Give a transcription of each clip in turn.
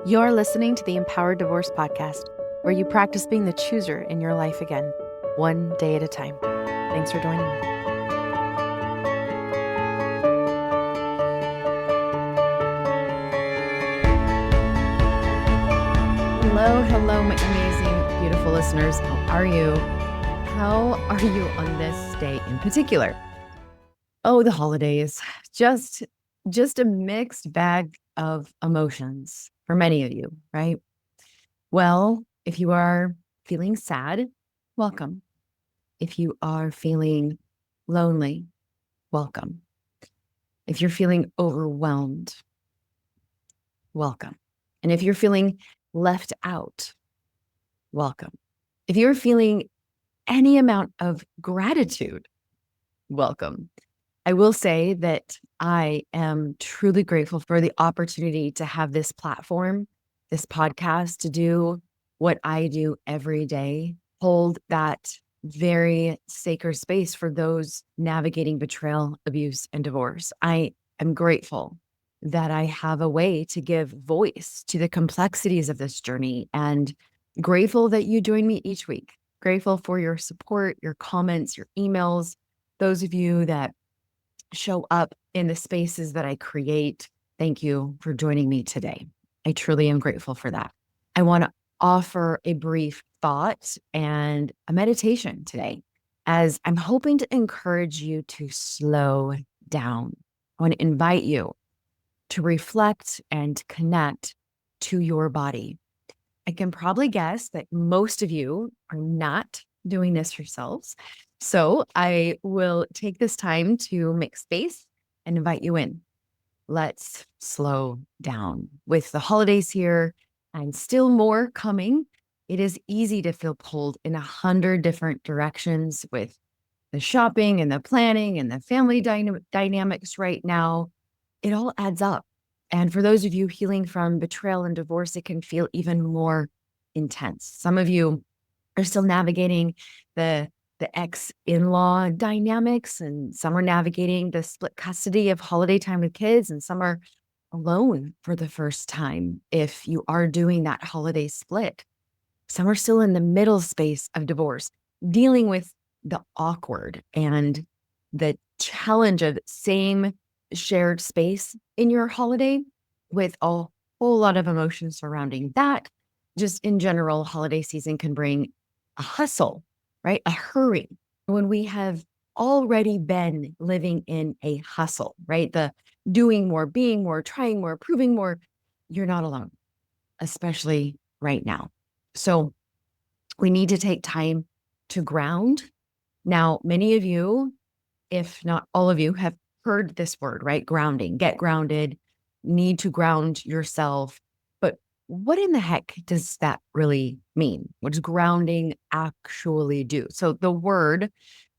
You're listening to the Empowered Divorce Podcast, where you practice being the chooser in your life again, one day at a time. Thanks for joining me. Hello, my amazing, beautiful listeners. How are you? How are you on this day in particular? Oh, the holidays. Just a mixed bag of emotions for many of you, right? Well, if you are feeling sad, welcome. If you are feeling lonely, welcome. If you're feeling overwhelmed, welcome. And if you're feeling left out, welcome. If you're feeling any amount of gratitude, welcome. I will say that I am truly grateful for the opportunity to have this platform, this podcast, to do what I do every day, hold that very sacred space for those navigating betrayal, abuse, and divorce. I am grateful that I have a way to give voice to the complexities of this journey, and grateful that you join me each week. Grateful for your support, your comments, your emails, those of you that show up in the spaces that I create. Thank you for joining me today. I truly am grateful for that. I want to offer a brief thought and a meditation today, as I'm hoping to encourage you to slow down. I want to invite you to reflect and connect to your body. I can probably guess that most of you are not doing this yourselves. So I will take this time to make space and invite you in. Let's slow down. With the holidays here and still more coming, it is easy to feel pulled in 100 different directions with the shopping and the planning and the family dynamics right now. It all adds up. And for those of you healing from betrayal and divorce, it can feel even more intense. Some of you are still navigating the ex-in-law dynamics, and some are navigating the split custody of holiday time with kids, and some are alone for the first time if you are doing that holiday split. Some are still in the middle space of divorce, dealing with the awkward and the challenge of same shared space in your holiday, with a whole lot of emotions surrounding that. Just in general, holiday season can bring a hustle, right? A hurry. When we have already been living in a hustle, right? The doing more, being more, trying more, proving more, you're not alone, especially right now. So we need to take time to ground. Now, many of you, if not all of you, have heard this word, right? Grounding, get grounded, need to ground yourself. But what in the heck does that really mean? What does grounding actually do? So the word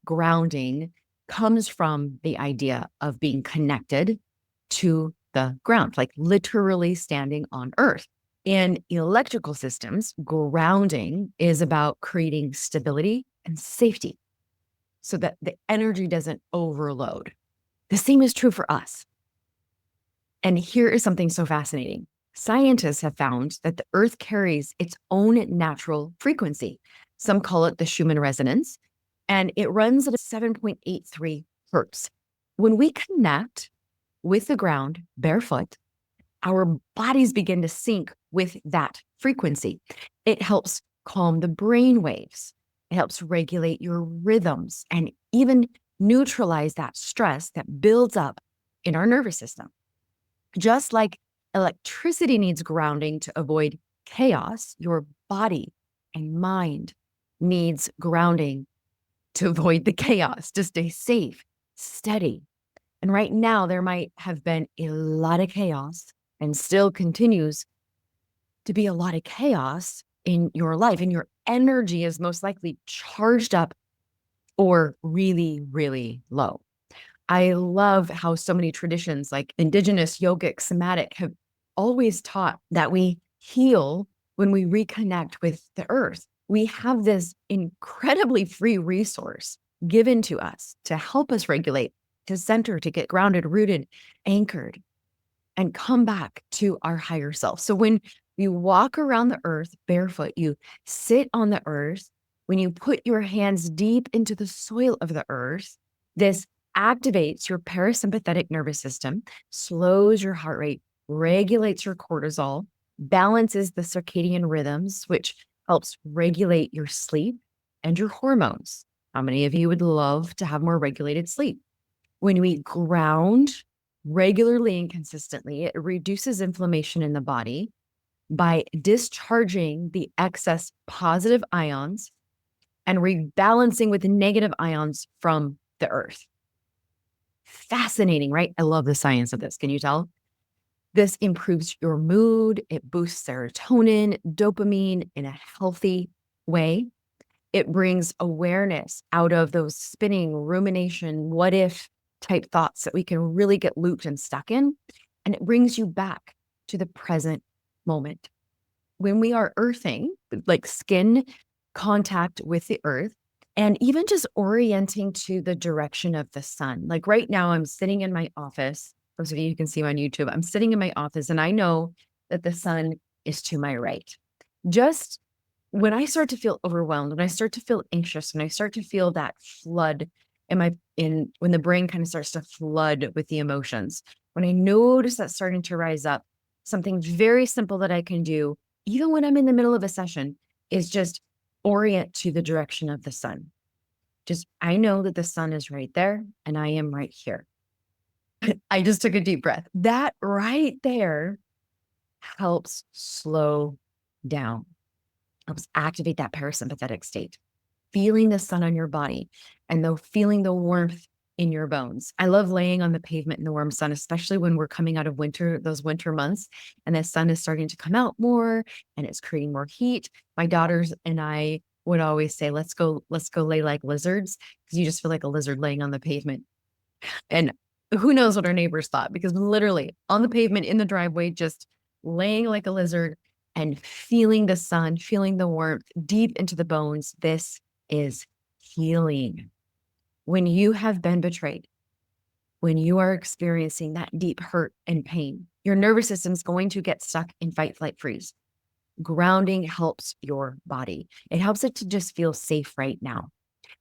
grounding comes from the idea of being connected to the ground, like literally standing on earth. In electrical systems, grounding is about creating stability and safety so that the energy doesn't overload. The same is true for us. And here is something so fascinating. Scientists have found that the earth carries its own natural frequency. Some call it the Schumann resonance, and it runs at 7.83 hertz. When we connect with the ground barefoot, our bodies begin to sync with that frequency. It helps calm the brain waves. It helps regulate your rhythms and even neutralize that stress that builds up in our nervous system. Just like electricity needs grounding to avoid chaos, your body and mind needs grounding to avoid the chaos, to stay safe, steady. And right now, there might have been a lot of chaos and still continues to be a lot of chaos in your life, and your energy is most likely charged up or really, really low. I love how so many traditions like indigenous, yogic, somatic have always taught that we heal when we reconnect with the earth. We have this incredibly free resource given to us to help us regulate, to center, to get grounded, rooted, anchored, and come back to our higher self. So when You walk around the earth barefoot. You sit on the earth. When you put your hands deep into the soil of the earth, this activates your parasympathetic nervous system, slows your heart rate, regulates your cortisol, balances the circadian rhythms, which helps regulate your sleep and your hormones. How many of you would love to have more regulated sleep? When we ground regularly and consistently, it reduces inflammation in the body by discharging the excess positive ions and rebalancing with the negative ions from the earth. Fascinating, right? I love the science of this. Can you tell? This improves your mood. It boosts serotonin, dopamine in a healthy way. It brings awareness out of those spinning rumination, what if type thoughts that we can really get looped and stuck in. And it brings you back to the present moment. When we are earthing, like skin contact with the earth, and even just orienting to the direction of the sun. Like right now, I'm sitting in my office. Those of you who can see me on YouTube, I'm sitting in my office and I know that the sun is to my right. Just when I start to feel overwhelmed, when I start to feel anxious, when I start to feel that flood when the brain kind of starts to flood with the emotions, when I notice that starting to rise up, something very simple that I can do, even when I'm in the middle of a session, is just orient to the direction of the sun. Just, I know that the sun is right there and I am right here. I just took a deep breath. That right there helps slow down, helps activate that parasympathetic state, feeling the sun on your body and feeling the warmth in your bones. I love laying on the pavement in the warm sun, especially when we're coming out of winter, those winter months, and the sun is starting to come out more and it's creating more heat. My daughters and I would always say, let's go lay like lizards, because you just feel like a lizard laying on the pavement. And who knows what our neighbors thought, because literally on the pavement in the driveway, just laying like a lizard and feeling the sun, feeling the warmth deep into the bones. This is healing. When you have been betrayed, when you are experiencing that deep hurt and pain, your nervous system is going to get stuck in fight, flight, freeze. Grounding helps your body. It helps it to just feel safe right now.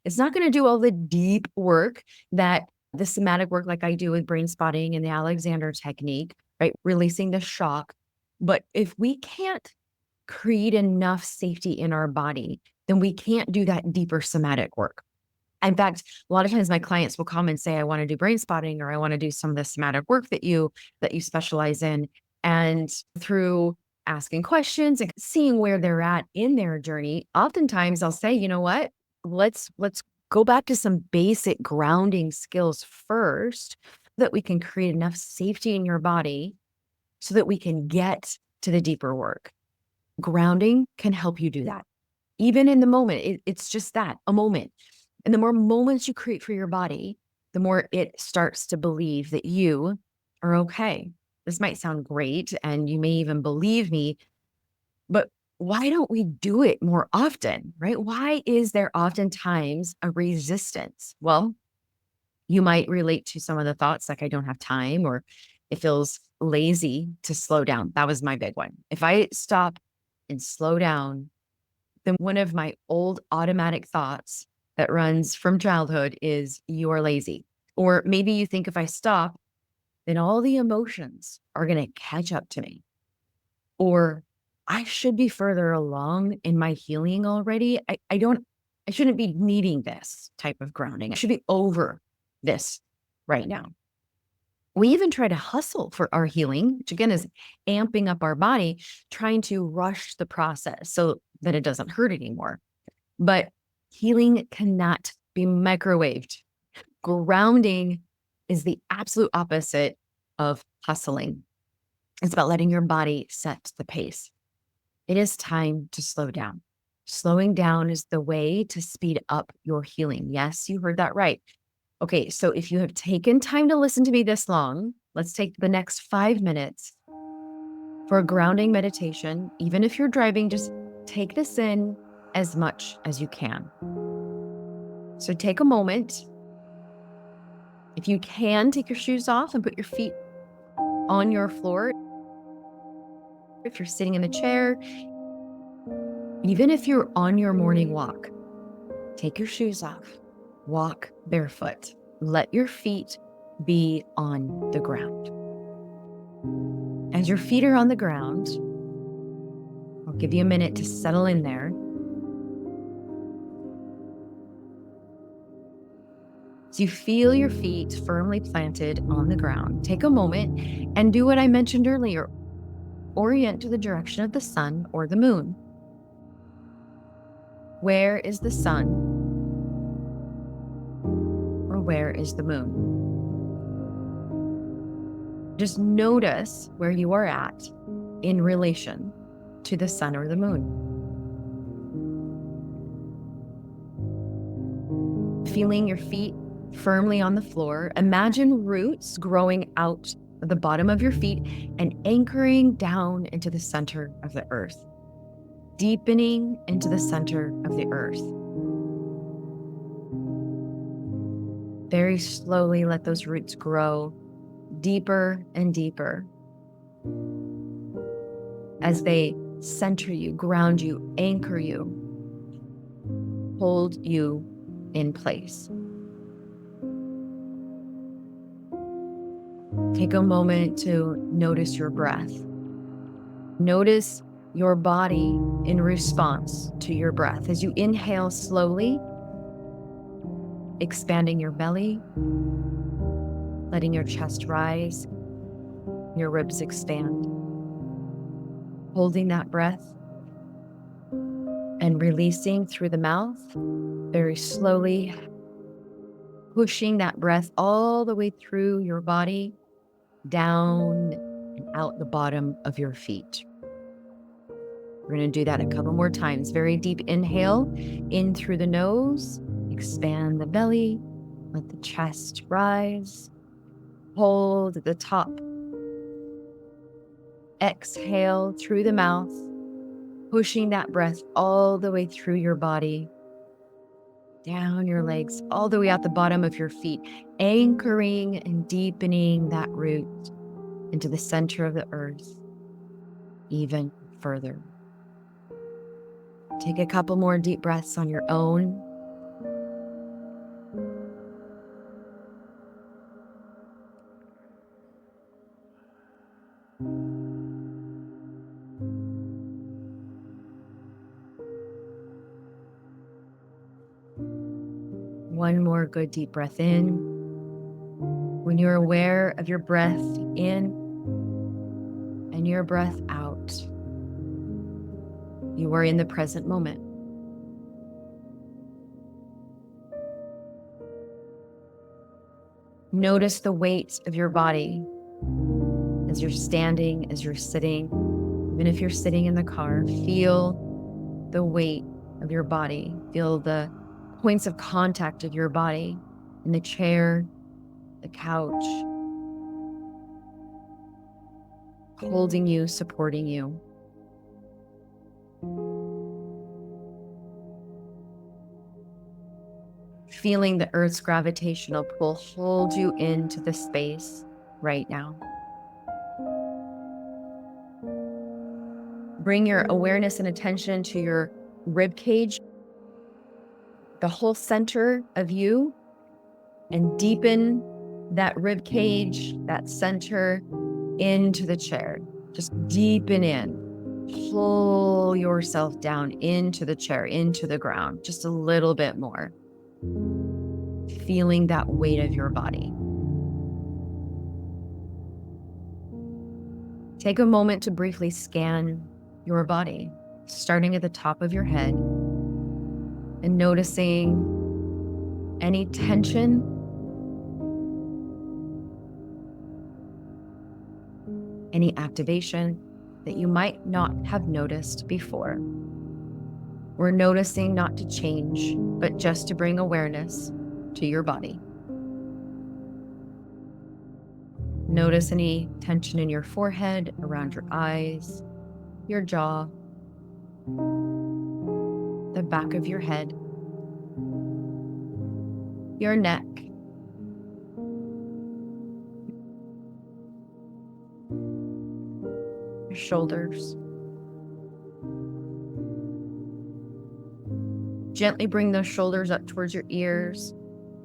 It's not going to do all the deep work that the somatic work, like I do with brain spotting and the Alexander technique, right? Releasing the shock. But if we can't create enough safety in our body, then we can't do that deeper somatic work. In fact, a lot of times my clients will come and say, I want to do brain spotting, or I want to do some of the somatic work that you specialize in. And through asking questions and seeing where they're at in their journey, oftentimes I'll say, you know what, let's go back to some basic grounding skills first, so that we can create enough safety in your body so that we can get to the deeper work. Grounding can help you do that. Even in the moment, it's just that, a moment. And the more moments you create for your body, the more it starts to believe that you are okay. This might sound great, and you may even believe me, but why don't we do it more often, right? Why is there oftentimes a resistance? Well, you might relate to some of the thoughts like, I don't have time, or it feels lazy to slow down. That was my big one. If I stop and slow down, then one of my old automatic thoughts that runs from childhood is, you are lazy. Or maybe you think, if I stop, then all the emotions are going to catch up to me. Or I should be further along in my healing already. I shouldn't be needing this type of grounding. I should be over this right now. We even try to hustle for our healing, which again is amping up our body, trying to rush the process so that it doesn't hurt anymore. But healing cannot be microwaved. Grounding is the absolute opposite of hustling. It's about letting your body set the pace. It is time to slow down. Slowing down is the way to speed up your healing. Yes, you heard that right. Okay, so if you have taken time to listen to me this long, let's take the next 5 minutes for a grounding meditation. Even if you're driving, just take this in as much as you can. So take a moment. If you can, take your shoes off and put your feet on your floor. if you're sitting in a chair, even if you're on your morning walk, take your shoes off, walk barefoot, let your feet be on the ground. As your feet are on the ground, I'll give you a minute to settle in there. So you feel your feet firmly planted on the ground. Take a moment and do what I mentioned earlier. Orient to the direction of the sun or the moon. Where is the sun or where is the moon? Just notice where you are at in relation to the sun or the moon. Feeling your feet firmly on the floor, imagine roots growing out of the bottom of your feet and anchoring down into the center of the earth, deepening into the center of the earth. Very slowly let those roots grow deeper and deeper as they center you, ground you, anchor you, hold you in place. Take a moment to notice your breath. Notice your body in response to your breath. As you inhale slowly, expanding your belly, letting your chest rise, your ribs expand. Holding that breath and releasing through the mouth, very slowly, pushing that breath all the way through your body, down and out the bottom of your feet. We're going to do that a couple more times. Very deep inhale in through the nose, expand the belly, let the chest rise, hold at the top. Exhale through the mouth, pushing that breath all the way through your body, down your legs, all the way out the bottom of your feet, anchoring and deepening that root into the center of the earth even further. Take a couple more deep breaths on your own. One more good deep breath in. When you're aware of your breath in and your breath out, you are in the present moment. Notice the weight of your body as you're standing, as you're sitting. Even if you're sitting in the car, feel the weight of your body. Feel the points of contact of your body in the chair, the couch, holding you, supporting you. Feeling the earth's gravitational pull hold you into the space right now. Bring your awareness and attention to your rib cage, the whole center of you, and deepen that rib cage, that center, into the chair. Just deepen in. Pull yourself down into the chair, into the ground, just a little bit more. Feeling that weight of your body. Take a moment to briefly scan your body, starting at the top of your head and noticing any tension, any activation that you might not have noticed before. We're noticing not to change, but just to bring awareness to your body. Notice any tension in your forehead, around your eyes, your jaw, the back of your head, your neck, your shoulders. Gently bring those shoulders up towards your ears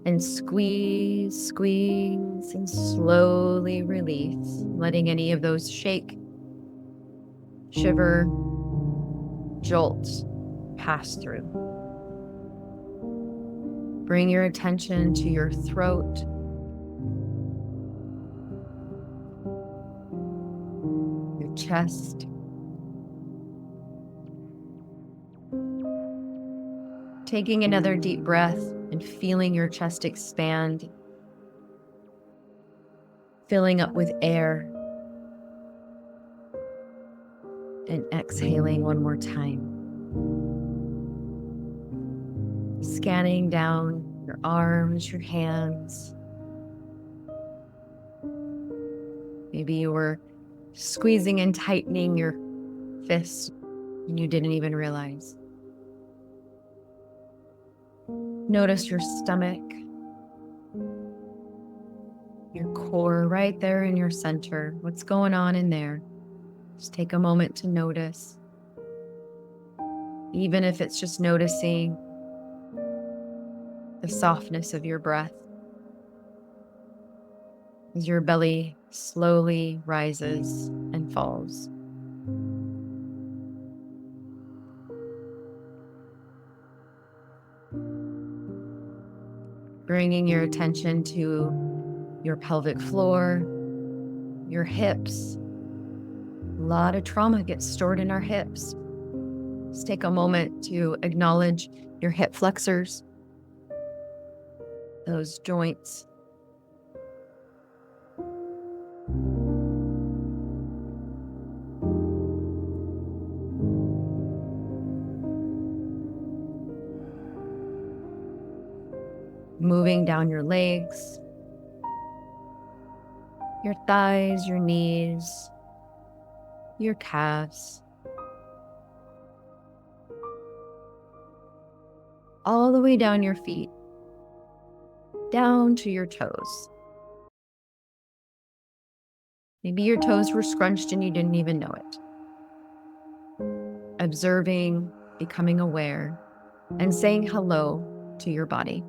and squeeze, squeeze, and slowly release, letting any of those shake, shiver, jolt pass through. Bring your attention to your throat, your chest, taking another deep breath and feeling your chest expand, filling up with air, and exhaling one more time. Scanning down your arms, your hands. Maybe you were squeezing and tightening your fists and you didn't even realize. Notice your stomach, your core right there in your center. What's going on in there? Just take a moment to notice. Even if it's just noticing the softness of your breath as your belly slowly rises and falls. Bringing your attention to your pelvic floor, your hips. A lot of trauma gets stored in our hips. Let's take a moment to acknowledge your hip flexors, those joints. Moving down your legs, your thighs, your knees, your calves, all the way down your feet, down to your toes. Maybe your toes were scrunched and you didn't even know it. Observing, becoming aware, and saying hello to your body.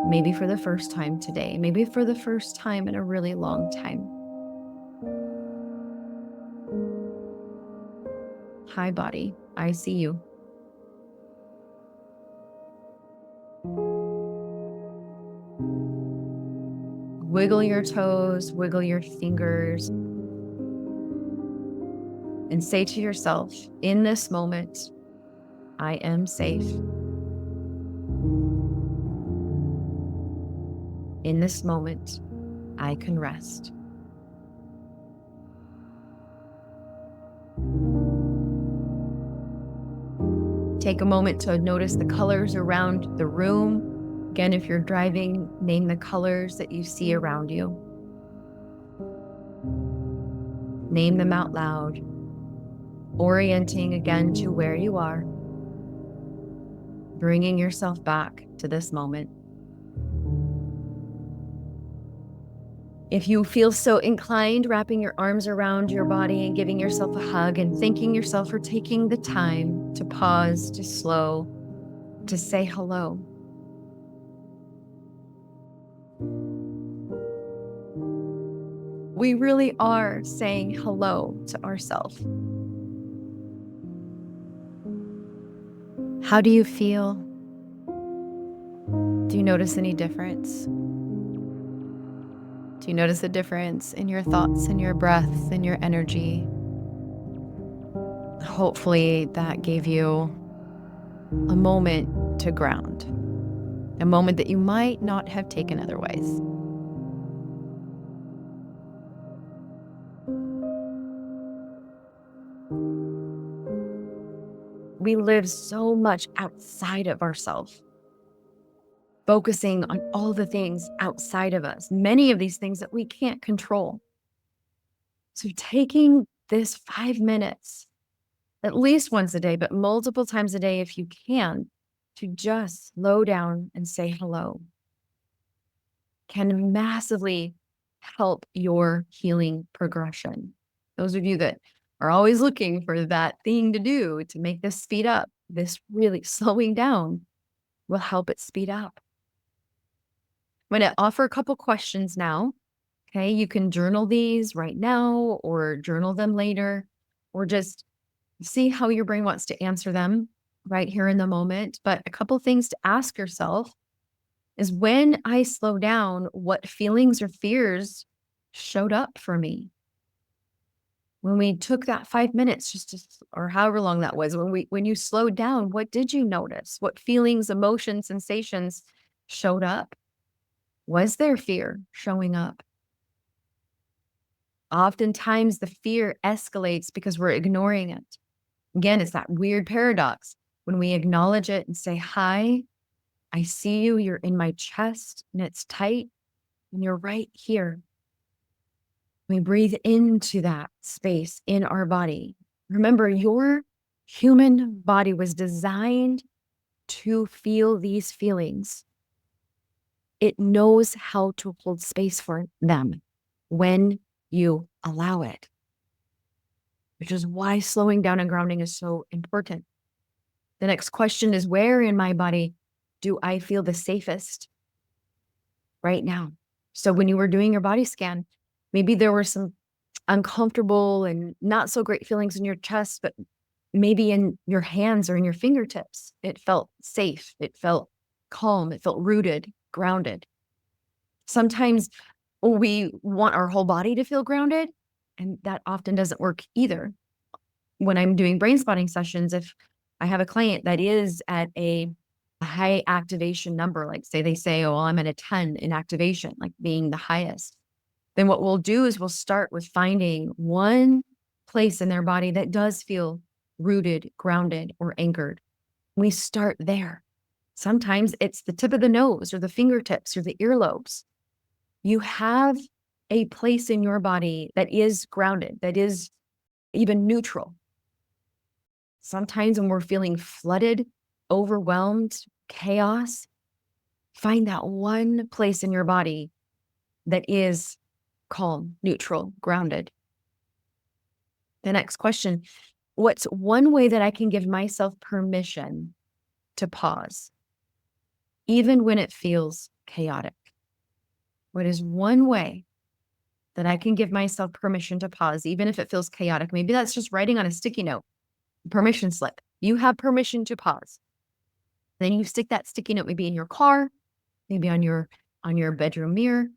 Maybe for the first time today, maybe for the first time in a really long time. Hi, body, I see you. Wiggle your toes, wiggle your fingers, and say to yourself, in this moment, I am safe. In this moment, I can rest. Take a moment to notice the colors around the room. Again, if you're driving, name the colors that you see around you. Name them out loud, orienting again to where you are, bringing yourself back to this moment. If you feel so inclined, wrapping your arms around your body and giving yourself a hug and thanking yourself for taking the time to pause, to slow, to say hello. We really are saying hello to ourselves. How do you feel? Do you notice any difference? Do you notice a difference in your thoughts and your breath and your energy? Hopefully that gave you a moment to ground, a moment that you might not have taken otherwise. We live so much outside of ourselves, focusing on all the things outside of us, many of these things that we can't control. So taking this 5 minutes, at least once a day, but multiple times a day if you can, to just slow down and say hello can massively help your healing progression. Those of you that are always looking for that thing to do to make this speed up, this really slowing down will help it speed up. I'm going to offer a couple questions now. Okay, you can journal these right now or journal them later, or just see how your brain wants to answer them right here in the moment. But a couple things to ask yourself is, when I slow down, what feelings or fears showed up for me? When we took that 5 minutes, or however long that was, when you slowed down, what did you notice? What feelings, emotions, sensations showed up? Was there fear showing up? Oftentimes the fear escalates because we're ignoring it. Again, it's that weird paradox. When we acknowledge it and say, hi, I see you, you're in my chest and it's tight and you're right here. We breathe into that space in our body. Remember, your human body was designed to feel these feelings. It knows how to hold space for them when you allow it, which is why slowing down and grounding is so important. The next question is, where in my body do I feel the safest right now? So when you were doing your body scan, maybe there were some uncomfortable and not so great feelings in your chest, but maybe in your hands or in your fingertips. It felt safe. It felt calm. It felt rooted, grounded. Sometimes we want our whole body to feel grounded, and that often doesn't work either. When I'm doing brain spotting sessions, if I have a client that is at a high activation number, like they say, oh, I'm at a 10 in activation, like being the highest, then what we'll do is we'll start with finding one place in their body that does feel rooted, grounded, or anchored. We start there. Sometimes it's the tip of the nose or the fingertips or the earlobes. You have a place in your body that is grounded, that is even neutral. Sometimes when we're feeling flooded, overwhelmed, chaos, find that one place in your body that is calm, neutral, grounded. The next question, what's one way that I can give myself permission to pause, even when it feels chaotic? What is one way that I can give myself permission to pause, even if it feels chaotic? Maybe that's just writing on a sticky note, permission slip. You have permission to pause. Then you stick that sticky note maybe in your car, maybe on your bedroom mirror,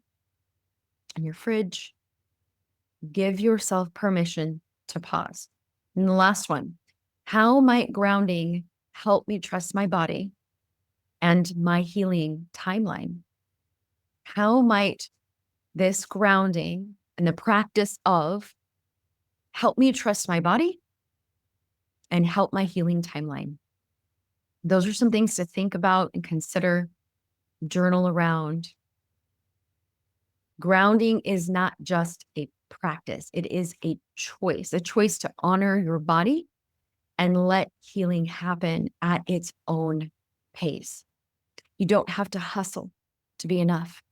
on your fridge. Give yourself permission to pause. And the last one, how might grounding help me trust my body and my healing timeline? How might this grounding and the practice of help me trust my body and help my healing timeline? Those are some things to think about and consider, journal around. Grounding is not just a practice. It is a choice to honor your body and let healing happen at its own pace. You don't have to hustle to be enough.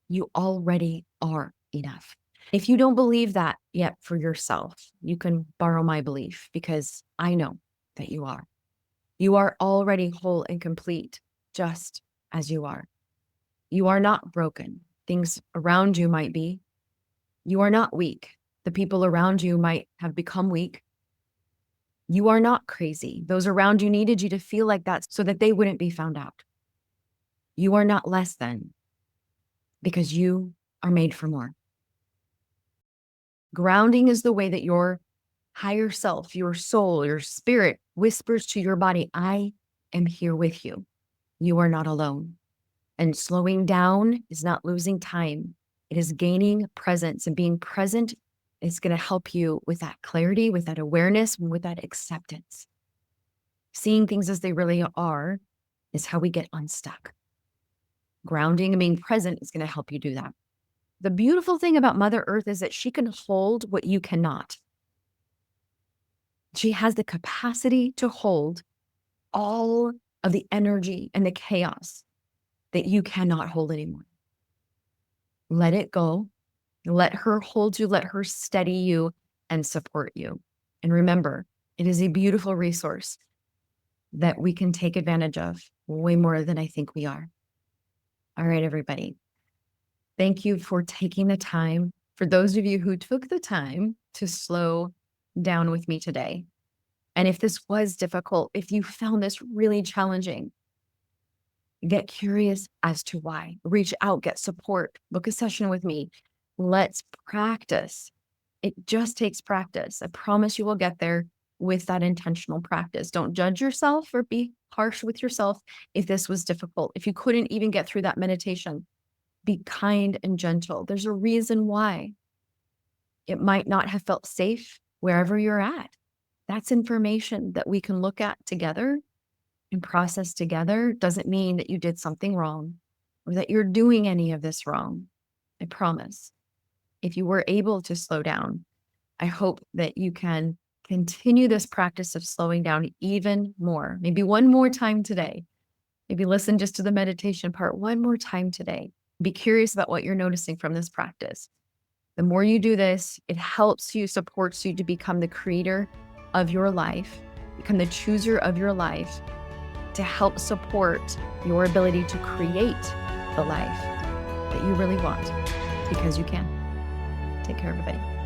You already are enough. If you don't believe that yet for yourself, you can borrow my belief, because I know that you are. You are already whole and complete, just as you are. You are not broken. Things around you might be. You are not weak. The people around you might have become weak. You are not crazy. Those around you needed you to feel like that so that they wouldn't be found out. You are not less than, because you are made for more. Grounding is the way that your higher self, your soul, your spirit whispers to your body, I am here with you. You are not alone. And slowing down is not losing time. It is gaining presence, and being present is going to help you with that clarity, with that awareness, and with that acceptance. Seeing things as they really are is how we get unstuck. Grounding and being present is going to help you do that. The beautiful thing about Mother Earth is that she can hold what you cannot. She has the capacity to hold all of the energy and the chaos that you cannot hold anymore. Let it go. Let her hold you, let her steady you and support you. And remember, it is a beautiful resource that we can take advantage of way more than I think we are. All right, everybody. Thank you for taking the time. For those of you who took the time to slow down with me today. And if this was difficult, if you found this really challenging, get curious as to why. Reach out, get support, book a session with me. Let's practice. It just takes practice. I promise you will get there with that intentional practice. Don't judge yourself or be harsh with yourself if this was difficult. If you couldn't even get through that meditation, be kind and gentle. There's a reason why. It might not have felt safe wherever you're at. That's information that we can look at together and process together. Doesn't mean that you did something wrong or that you're doing any of this wrong. I promise. If you were able to slow down, I hope that you can continue this practice of slowing down even more. Maybe one more time today. Maybe listen just to the meditation part one more time today. Be curious about what you're noticing from this practice. The more you do this, it helps you, supports you to become the creator of your life, become the chooser of your life, to help support your ability to create the life that you really want, because you can. Take care, everybody.